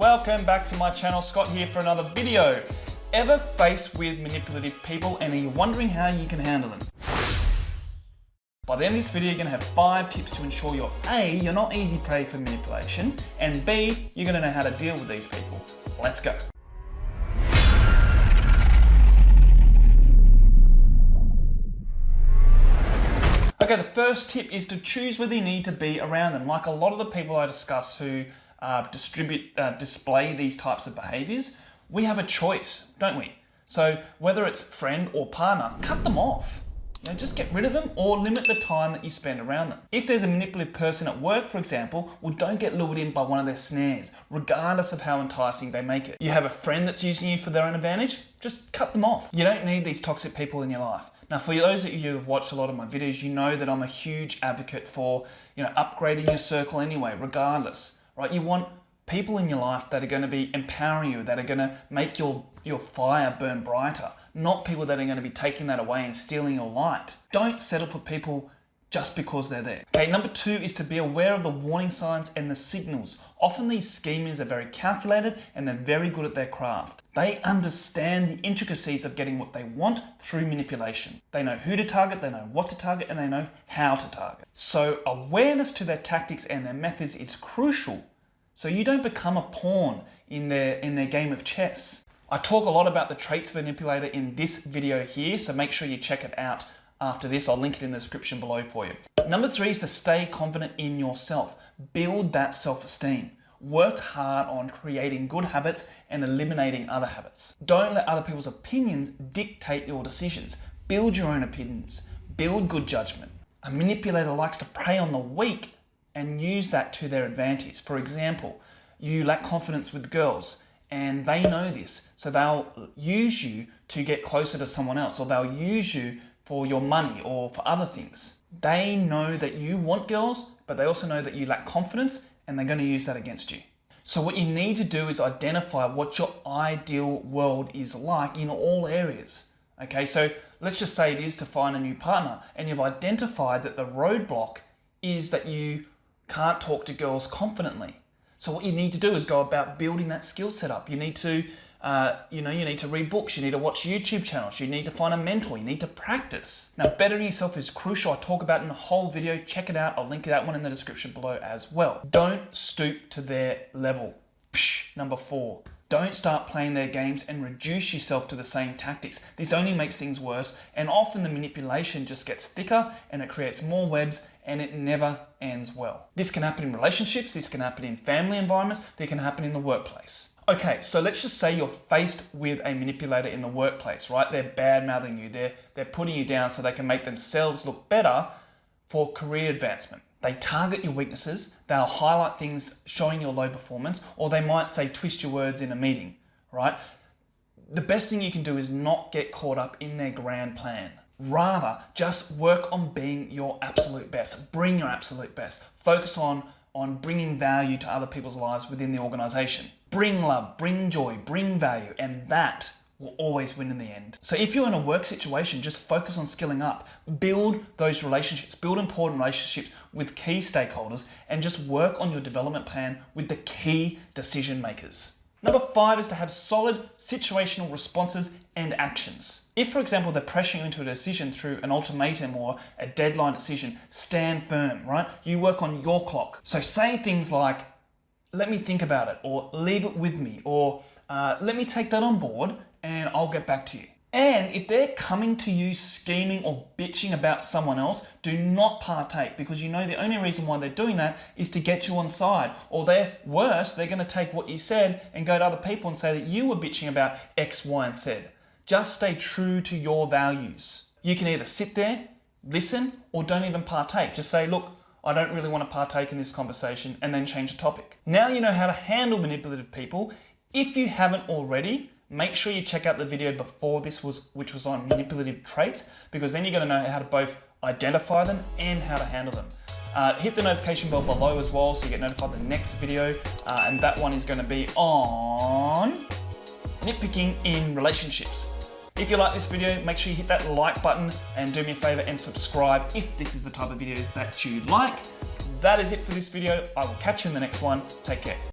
Welcome back to my channel. Scott here for another video. Ever faced with manipulative people and are you wondering how you can handle them? By the end of this video, you're going to have 5 tips to ensure you're not easy prey for manipulation, and B, you're going to know how to deal with these people. Let's go. Okay, the first tip is to choose whether you need to be around them. Like a lot of the people I discuss who display these types of behaviors, we have a choice, don't we? So whether it's friend or partner, cut them off. Just get rid of them or limit the time that you spend around them. If there's a manipulative person at work, for example, well, don't get lured in by one of their snares, regardless of how enticing they make it. You have a friend that's using you for their own advantage, just cut them off. You don't need these toxic people in your life. Now, for those of you who have watched a lot of my videos, you know that I'm a huge advocate for, upgrading your circle anyway, regardless, right? You want people in your life that are going to be empowering you, that are going to make your fire burn brighter, not people that are going to be taking that away and stealing your light. Don't settle for people just because they're there. Okay, number 2 is to be aware of the warning signs and the signals. Often these schemers are very calculated and they're very good at their craft. They understand the intricacies of getting what they want through manipulation. They know who to target, they know what to target, and they know how to target. So awareness to their tactics and their methods is crucial, so you don't become a pawn in their game of chess. I talk a lot about the traits of a manipulator in this video here, so make sure you check it out after this. I'll link it in the description below for you. Number 3 is to stay confident in yourself. Build that self-esteem. Work hard on creating good habits and eliminating other habits. Don't let other people's opinions dictate your decisions. Build your own opinions. Build good judgment. A manipulator likes to prey on the weak and use that to their advantage. For example, you lack confidence with girls and they know this, so they'll use you to get closer to someone else, or they'll use you for your money or for other things. They know that you want girls, but they also know that you lack confidence and they're going to use that against you. So what you need to do is identify what your ideal world is like in all areas. Okay, so let's just say it is to find a new partner and you've identified that the roadblock is that you can't talk to girls confidently. So what you need to do is go about building that skill set up. You need to, you need to read books, you need to watch YouTube channels, you need to find a mentor, you need to practice. Now, bettering yourself is crucial. I talk about it in a whole video. Check it out. I'll link that one in the description below as well. Don't stoop to their level. Number 4. Don't start playing their games and reduce yourself to the same tactics. This only makes things worse, and often the manipulation just gets thicker and it creates more webs and it never ends well. This can happen in relationships, this can happen in family environments, this can happen in the workplace. Okay, so let's just say you're faced with a manipulator in the workplace, right? They're bad-mouthing you, they're putting you down so they can make themselves look better for career advancement. They target your weaknesses, they'll highlight things showing your low performance, or they might say twist your words in a meeting, right? The best thing you can do is not get caught up in their grand plan. Rather, just work on being your absolute best. Bring your absolute best. Focus on bringing value to other people's lives within the organization. Bring love, bring joy, bring value, and that will always win in the end. So if you're in a work situation, just focus on skilling up. Build those relationships, build important relationships with key stakeholders, and just work on your development plan with the key decision makers. Number 5 is to have solid situational responses and actions. If, for example, they're pressuring you into a decision through an ultimatum or a deadline decision, stand firm, right? You work on your clock. So say things like, let me think about it, or leave it with me, or let me take that on board and I'll get back to you. And if they're coming to you scheming or bitching about someone else, do not partake, because you know the only reason why they're doing that is to get you on side. Or they're worse, they're going to take what you said and go to other people and say that you were bitching about X, Y, and Z. Just stay true to your values. You can either sit there, listen, or don't even partake. Just say, look, I don't really want to partake in this conversation, and then change the topic. Now you know how to handle manipulative people. If you haven't already, make sure you check out the video before this, which was on manipulative traits, because then you're going to know how to both identify them and how to handle them. Hit the notification bell below as well so you get notified the next video, and that one is going to be on nitpicking in relationships. If you like this video, make sure you hit that like button and do me a favor and subscribe if this is the type of videos that you like. That is it for this video. I will catch you in the next one. Take care.